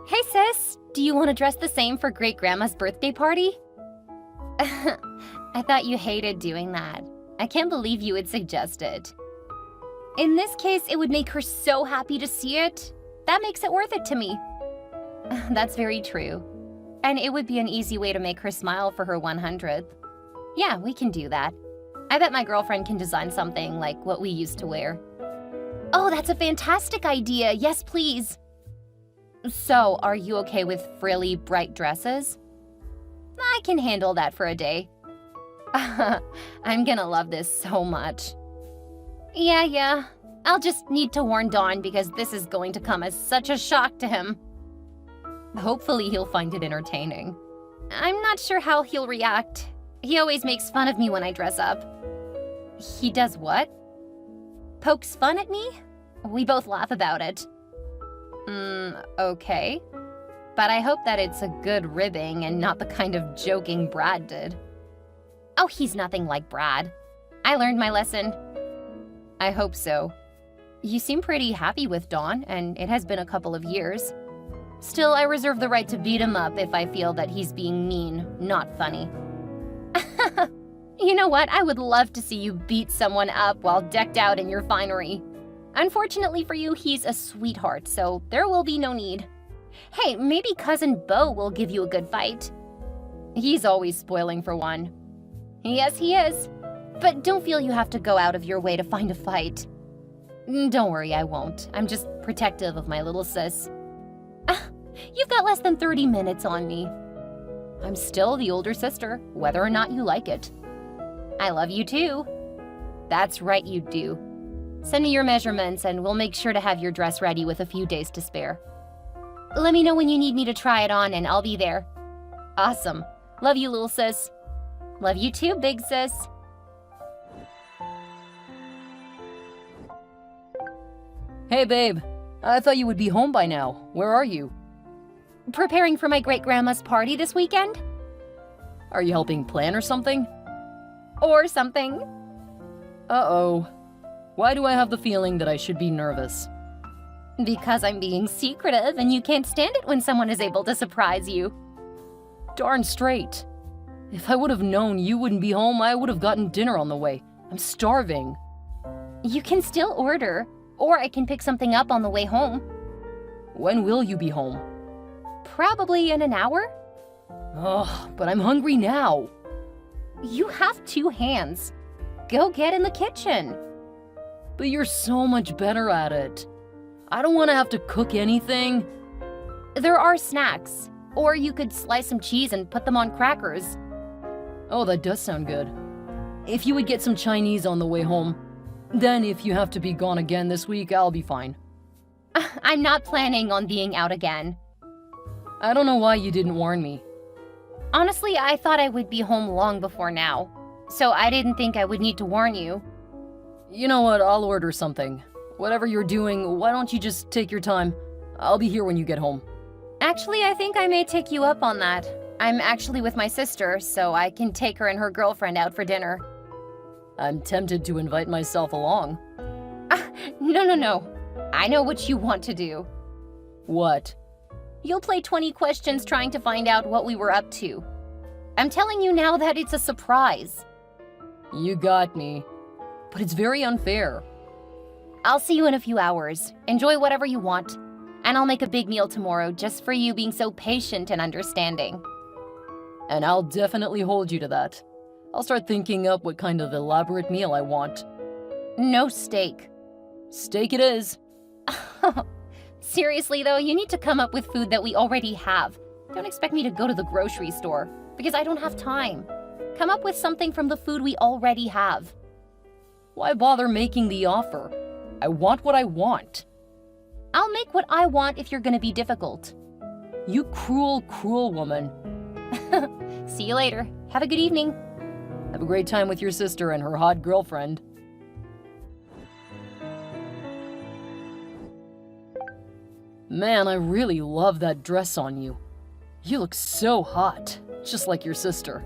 Hey sis, do you want to dress the same for great-grandma's birthday party? I thought you hated doing that. I can't believe you would suggest it. In this case, it would make her so happy to see it. That makes it worth it to me. That's very true. And it would be an easy way to make her smile for her 100th. Yeah, we can do that. I bet my girlfriend can design something like what we used to wear. Oh, that's a fantastic idea. Yes, please. So, are you okay with frilly, bright dresses? I can handle that for a day. I'm gonna love this so much. Yeah. I'll just need to warn Dawn because this is going to come as such a shock to him. Hopefully he'll find it entertaining. I'm not sure how he'll react. He always makes fun of me when I dress up. He does what? Pokes fun at me? We both laugh about it. Okay. But I hope that it's a good ribbing and not the kind of joking Brad did. Oh, he's nothing like Brad. I learned my lesson. I hope so. You seem pretty happy with Dawn, and it has been a couple of years. Still, I reserve the right to beat him up if I feel that he's being mean, not funny. You know what? I would love to see you beat someone up while decked out in your finery. Unfortunately for you, he's a sweetheart, so there will be no need. Hey, maybe Cousin Beau will give you a good fight. He's always spoiling for one. Yes, he is. But don't feel you have to go out of your way to find a fight. Don't worry, I won't. I'm just protective of my little sis. You've got less than 30 minutes on me. I'm still the older sister, whether or not you like it. I love you too. That's right, you do. Send me your measurements and we'll make sure to have your dress ready with a few days to spare. Let me know when you need me to try it on and I'll be there. Awesome. Love you, little sis. Love you too, big sis. Hey, babe. I thought you would be home by now. Where are you? Preparing for my great-grandma's party this weekend? Are you helping plan or something? Or something. Uh-oh. Why do I have the feeling that I should be nervous? Because I'm being secretive and you can't stand it when someone is able to surprise you. Darn straight. If I would have known you wouldn't be home, I would have gotten dinner on the way. I'm starving. You can still order, or I can pick something up on the way home. When will you be home? Probably in an hour. Ugh, but I'm hungry now. You have 2 hands. Go get in the kitchen. But you're so much better at it. I don't want to have to cook anything. There are snacks. Or you could slice some cheese and put them on crackers. Oh, that does sound good. If you would get some Chinese on the way home, then if you have to be gone again this week, I'll be fine. I'm not planning on being out again. I don't know why you didn't warn me. Honestly, I thought I would be home long before now. So I didn't think I would need to warn you. You know what, I'll order something. Whatever you're doing, why don't you just take your time? I'll be here when you get home. Actually, I think I may take you up on that. I'm actually with my sister, so I can take her and her girlfriend out for dinner. I'm tempted to invite myself along. No. I know what you want to do. What? You'll play 20 questions trying to find out what we were up to. I'm telling you now that it's a surprise. You got me. But it's very unfair. I'll see you in a few hours. Enjoy whatever you want. And I'll make a big meal tomorrow just for you being so patient and understanding. And I'll definitely hold you to that. I'll start thinking up what kind of elaborate meal I want. No steak. Steak it is. Seriously though, you need to come up with food that we already have. Don't expect me to go to the grocery store, because I don't have time. Come up with something from the food we already have. Why bother making the offer? I want what I want. I'll make what I want if you're gonna be difficult. You cruel, cruel woman. See you later. Have a good evening. Have a great time with your sister and her hot girlfriend. Man, I really love that dress on you. You look so hot, just like your sister.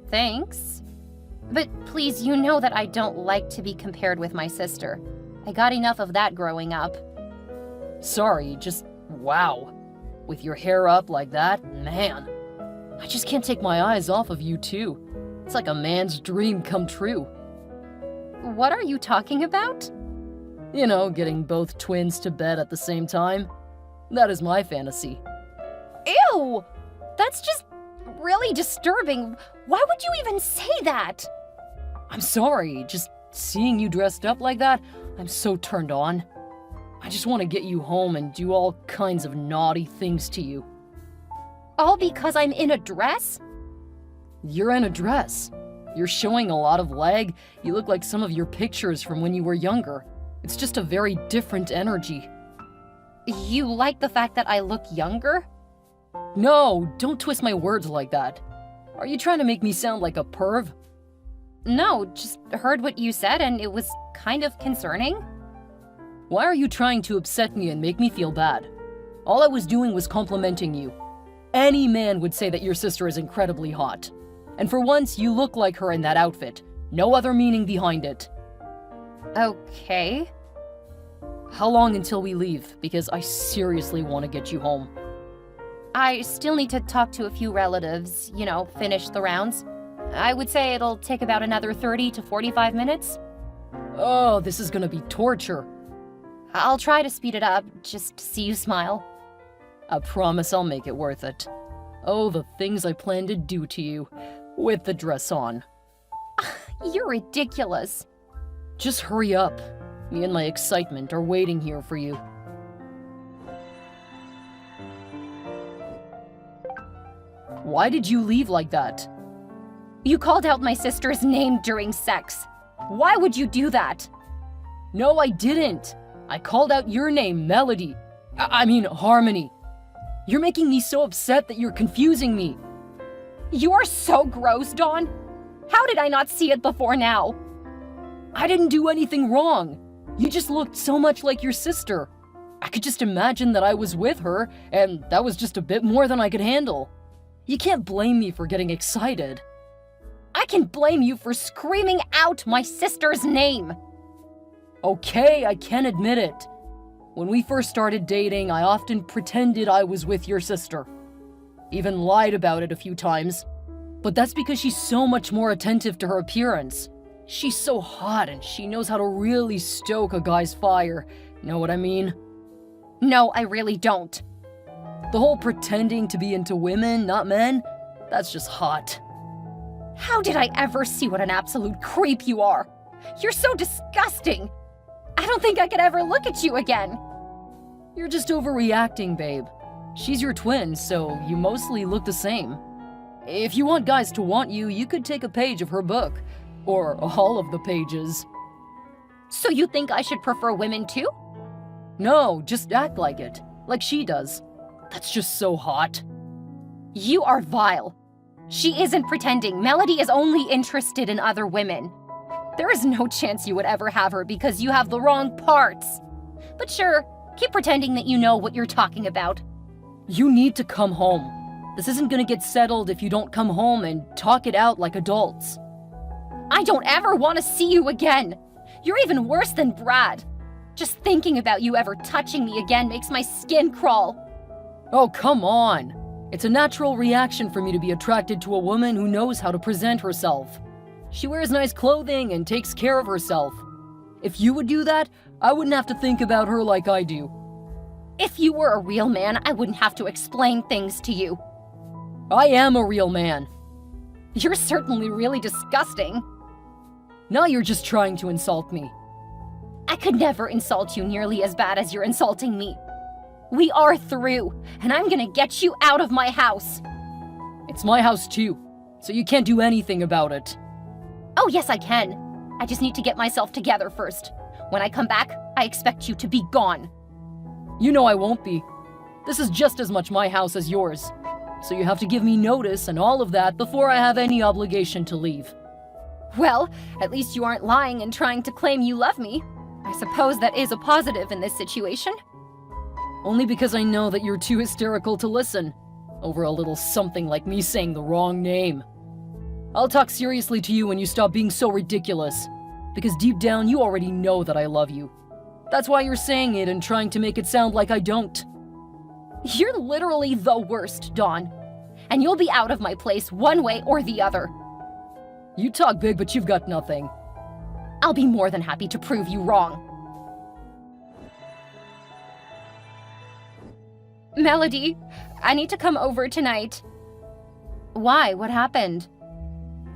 Thanks. But please, you know that I don't like to be compared with my sister. I got enough of that growing up. Sorry, just Wow. With your hair up like that, man. I just can't take my eyes off of you, too. It's like a man's dream come true. What are you talking about? You know, getting both twins to bed at the same time. That is my fantasy. Ew! That's just really disturbing. Why would you even say that? I'm sorry, just seeing you dressed up like that, I'm so turned on. I just want to get you home and do all kinds of naughty things to you. All because I'm in a dress? You're in a dress. You're showing a lot of leg. You look like some of your pictures from when you were younger. It's just a very different energy. You like the fact that I look younger? No, don't twist my words like that. Are you trying to make me sound like a perv? No, just heard what you said and it was kind of concerning. Why are you trying to upset me and make me feel bad? All I was doing was complimenting you. Any man would say that your sister is incredibly hot. And for once, you look like her in that outfit. No other meaning behind it. Okay. How long until we leave? Because I seriously want to get you home. I still need to talk to a few relatives, finish the rounds. I would say it'll take about another 30 to 45 minutes. Oh, this is gonna be torture. I'll try to speed it up, just to see you smile. I promise I'll make it worth it. Oh, the things I plan to do to you, with the dress on. You're ridiculous. Just hurry up. Me and my excitement are waiting here for you. Why did you leave like that? You called out my sister's name during sex. Why would you do that? No, I didn't. I called out your name, Melody. I mean, Harmony. You're making me so upset that you're confusing me. You're so gross, Dawn. How did I not see it before now? I didn't do anything wrong. You just looked so much like your sister. I could just imagine that I was with her, and that was just a bit more than I could handle. You can't blame me for getting excited. I can blame you for screaming out my sister's name. Okay, I can admit it. When we first started dating, I often pretended I was with your sister. Even lied about it a few times. But that's because she's so much more attentive to her appearance. She's so hot and she knows how to really stoke a guy's fire. Know what I mean? No, I really don't. The whole pretending to be into women, not men, that's just hot. How did I ever see what an absolute creep you are? You're so disgusting. I don't think I could ever look at you again. You're just overreacting, babe. She's your twin, so you mostly look the same. If you want guys to want you, you could take a page of her book. Or all of the pages. So you think I should prefer women too? No, just act like it. Like she does. That's just so hot. You are vile. She isn't pretending. Melody is only interested in other women. There is no chance you would ever have her because you have the wrong parts. But sure, keep pretending that you know what you're talking about. You need to come home. This isn't gonna get settled if you don't come home and talk it out like adults. I don't ever want to see you again. You're even worse than Brad. Just thinking about you ever touching me again makes my skin crawl. Oh, come on. It's a natural reaction for me to be attracted to a woman who knows how to present herself. She wears nice clothing and takes care of herself. If you would do that, I wouldn't have to think about her like I do. If you were a real man, I wouldn't have to explain things to you. I am a real man. You're certainly really disgusting. Now you're just trying to insult me. I could never insult you nearly as bad as you're insulting me. We are through, and I'm gonna get you out of my house. It's my house too, so you can't do anything about it. Oh, yes, I can. I just need to get myself together first. When I come back, I expect you to be gone. You know I won't be. This is just as much my house as yours. So you have to give me notice and all of that before I have any obligation to leave. Well, at least you aren't lying and trying to claim you love me. I suppose that is a positive in this situation. Only because I know that you're too hysterical to listen, over a little something like me saying the wrong name. I'll talk seriously to you when you stop being so ridiculous, because deep down you already know that I love you. That's why you're saying it and trying to make it sound like I don't. You're literally the worst, Dawn. And you'll be out of my place one way or the other. You talk big, but you've got nothing. I'll be more than happy to prove you wrong. Melody, I need to come over tonight. Why? What happened?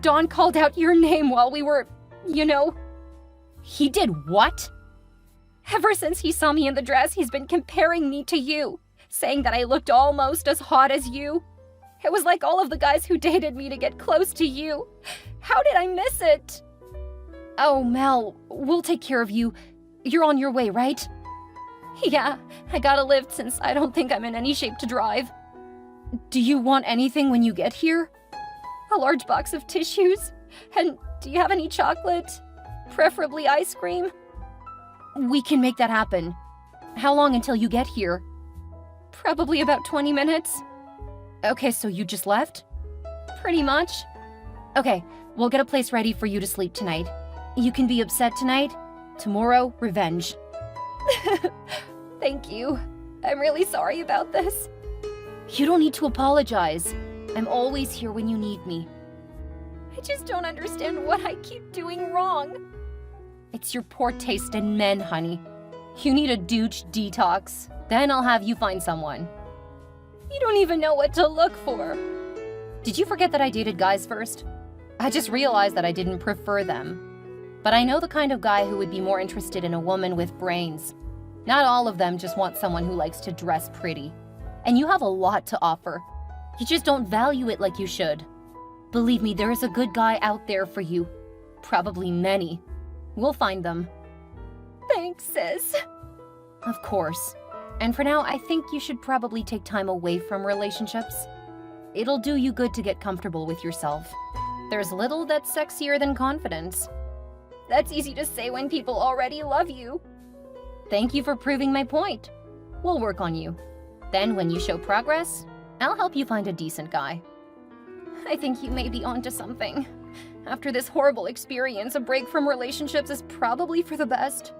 Dawn called out your name while we were, He did what? Ever since he saw me in the dress, he's been comparing me to you, saying that I looked almost as hot as you. It was like all of the guys who dated me to get close to you. How did I miss it? Oh, Mel, we'll take care of you. You're on your way, right? Yeah, I got a lift since I don't think I'm in any shape to drive. Do you want anything when you get here? A large box of tissues? And do you have any chocolate? Preferably ice cream? We can make that happen. How long until you get here? Probably about 20 minutes. Okay, so you just left? Pretty much. Okay, we'll get a place ready for you to sleep tonight. You can be upset tonight. Tomorrow, revenge. Thank you. I'm really sorry about this. You don't need to apologize. I'm always here when you need me. I just don't understand what I keep doing wrong. It's your poor taste in men, honey. You need a douche detox. Then I'll have you find someone. You don't even know what to look for. Did you forget that I dated guys first? I just realized that I didn't prefer them. But I know the kind of guy who would be more interested in a woman with brains. Not all of them just want someone who likes to dress pretty. And you have a lot to offer. You just don't value it like you should. Believe me, there is a good guy out there for you. Probably many. We'll find them. Thanks, sis. Of course. And for now, I think you should probably take time away from relationships. It'll do you good to get comfortable with yourself. There's little that's sexier than confidence. That's easy to say when people already love you. Thank you for proving my point. We'll work on you. Then when you show progress, I'll help you find a decent guy. I think you may be onto something. After this horrible experience, a break from relationships is probably for the best.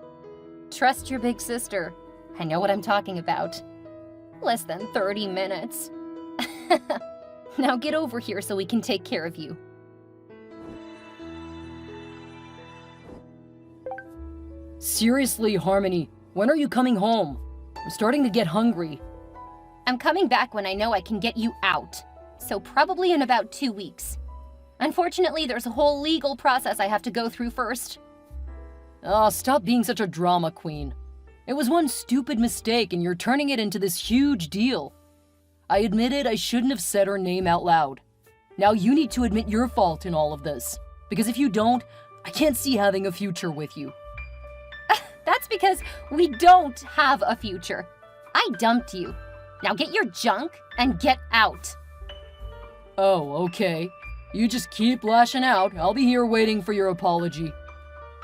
Trust your big sister. I know what I'm talking about. Less than 30 minutes. Now get over here so we can take care of you. Seriously, Harmony, when are you coming home? I'm starting to get hungry. I'm coming back when I know I can get you out. So probably in about 2 weeks. Unfortunately, there's a whole legal process I have to go through first. Oh, stop being such a drama queen. It was one stupid mistake and you're turning it into this huge deal. I admitted I shouldn't have said her name out loud. Now you need to admit your fault in all of this. Because if you don't, I can't see having a future with you. That's because we don't have a future. I dumped you. Now get your junk and get out. Oh, okay. You just keep lashing out. I'll be here waiting for your apology.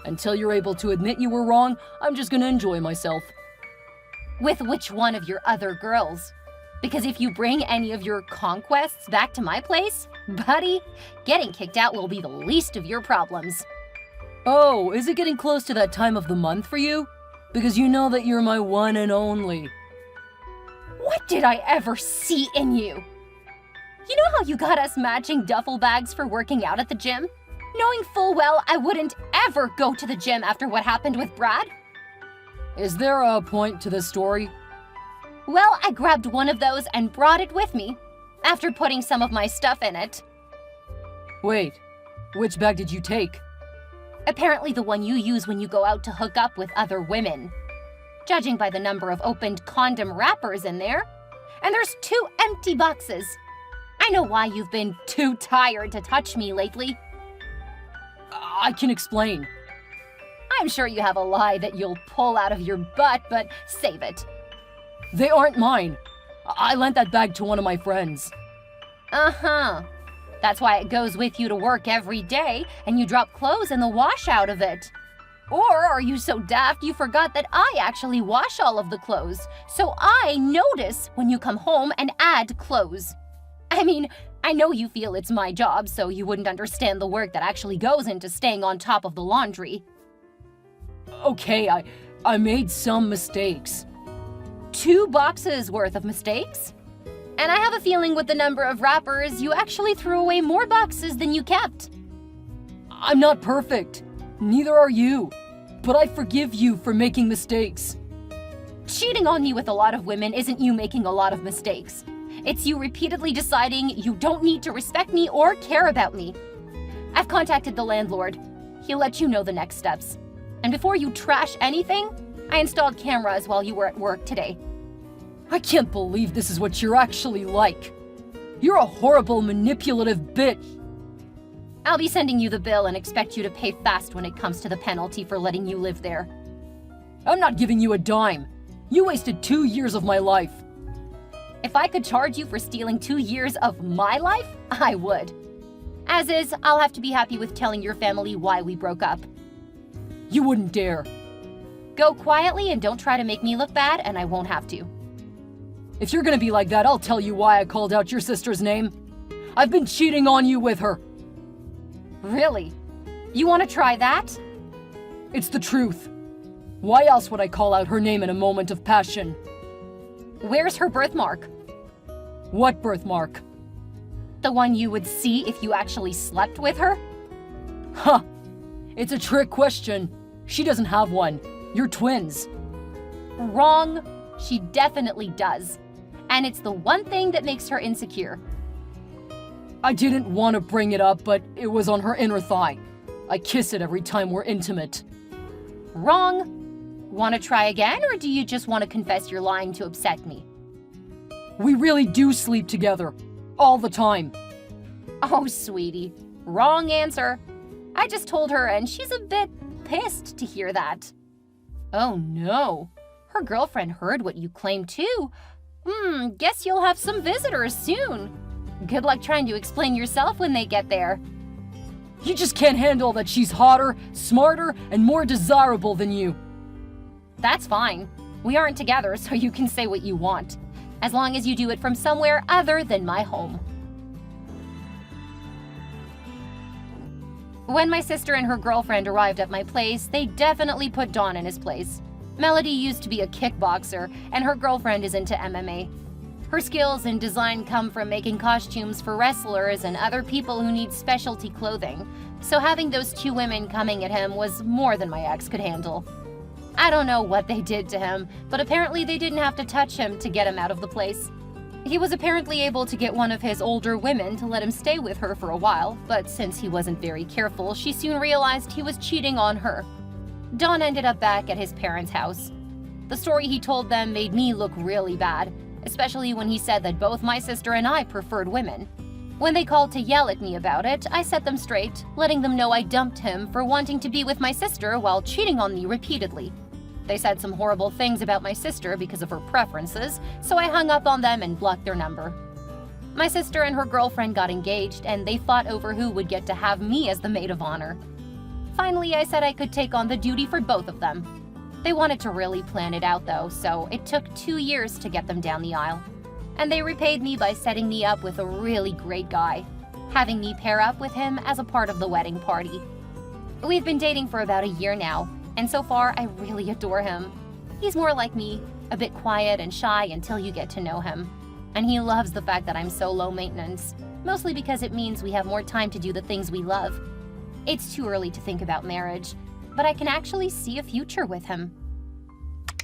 Until you're able to admit you were wrong, I'm just gonna enjoy myself. With which one of your other girls? Because if you bring any of your conquests back to my place, buddy, getting kicked out will be the least of your problems. Oh, is it getting close to that time of the month for you? Because you know that you're my one and only. What did I ever see in you? You know how you got us matching duffel bags for working out at the gym? Knowing full well I wouldn't ever go to the gym after what happened with Brad? Is there a point to this story? Well, I grabbed one of those and brought it with me, after putting some of my stuff in it. Wait, which bag did you take? Apparently the one you use when you go out to hook up with other women. Judging by the number of opened condom wrappers in there. And there's 2 empty boxes. I know why you've been too tired to touch me lately. I can explain. I'm sure you have a lie that you'll pull out of your butt, but save it. They aren't mine. I lent that bag to one of my friends. Uh-huh. That's why it goes with you to work every day, and you drop clothes in the wash out of it. Or are you so daft you forgot that I actually wash all of the clothes, so I notice when you come home and add clothes? I mean, I know you feel it's my job, so you wouldn't understand the work that actually goes into staying on top of the laundry. Okay, I made some mistakes. 2 boxes worth of mistakes? And I have a feeling with the number of wrappers, you actually threw away more boxes than you kept. I'm not perfect. Neither are you. But I forgive you for making mistakes. Cheating on me with a lot of women isn't you making a lot of mistakes. It's you repeatedly deciding you don't need to respect me or care about me. I've contacted the landlord. He'll let you know the next steps. And before you trash anything, I installed cameras while you were at work today. I can't believe this is what you're actually like. You're a horrible, manipulative bitch. I'll be sending you the bill and expect you to pay fast when it comes to the penalty for letting you live there. I'm not giving you a dime. You wasted 2 years of my life. If I could charge you for stealing 2 years of my life, I would. As is, I'll have to be happy with telling your family why we broke up. You wouldn't dare. Go quietly and don't try to make me look bad, and I won't have to. If you're gonna be like that, I'll tell you why I called out your sister's name. I've been cheating on you with her. Really? You want to try that? It's the truth. Why else would I call out her name in a moment of passion? Where's her birthmark? What birthmark? The one you would see if you actually slept with her? Huh. It's a trick question. She doesn't have one. You're twins. Wrong. She definitely does. And it's the one thing that makes her insecure. I didn't want to bring it up, but it was on her inner thigh. I kiss it every time we're intimate. Wrong. Want to try again, or do you just want to confess you're lying to upset me? We really do sleep together. All the time. Oh, sweetie. Wrong answer. I just told her, and she's a bit pissed to hear that. Oh, no. Her girlfriend heard what you claimed, too. Guess you'll have some visitors soon. Good luck trying to explain yourself when they get there. You just can't handle that she's hotter, smarter, and more desirable than you. That's fine. We aren't together, so you can say what you want. As long as you do it from somewhere other than my home. When my sister and her girlfriend arrived at my place, they definitely put Dawn in his place. Melody used to be a kickboxer, and her girlfriend is into MMA. Her skills in design come from making costumes for wrestlers and other people who need specialty clothing, so having those 2 women coming at him was more than my ex could handle. I don't know what they did to him, but apparently they didn't have to touch him to get him out of the place. He was apparently able to get one of his older women to let him stay with her for a while, but since he wasn't very careful, she soon realized he was cheating on her. Dawn ended up back at his parents' house. The story he told them made me look really bad, especially when he said that both my sister and I preferred women. When they called to yell at me about it, I set them straight, letting them know I dumped him for wanting to be with my sister while cheating on me repeatedly. They said some horrible things about my sister because of her preferences, so I hung up on them and blocked their number. My sister and her girlfriend got engaged, and they fought over who would get to have me as the maid of honor. Finally, I said I could take on the duty for both of them. They wanted to really plan it out, though, so it took 2 years to get them down the aisle. And they repaid me by setting me up with a really great guy, having me pair up with him as a part of the wedding party. We've been dating for about a year now, and so far I really adore him. He's more like me, a bit quiet and shy until you get to know him. And he loves the fact that I'm so low maintenance, mostly because it means we have more time to do the things we love. It's too early to think about marriage, but I can actually see a future with him.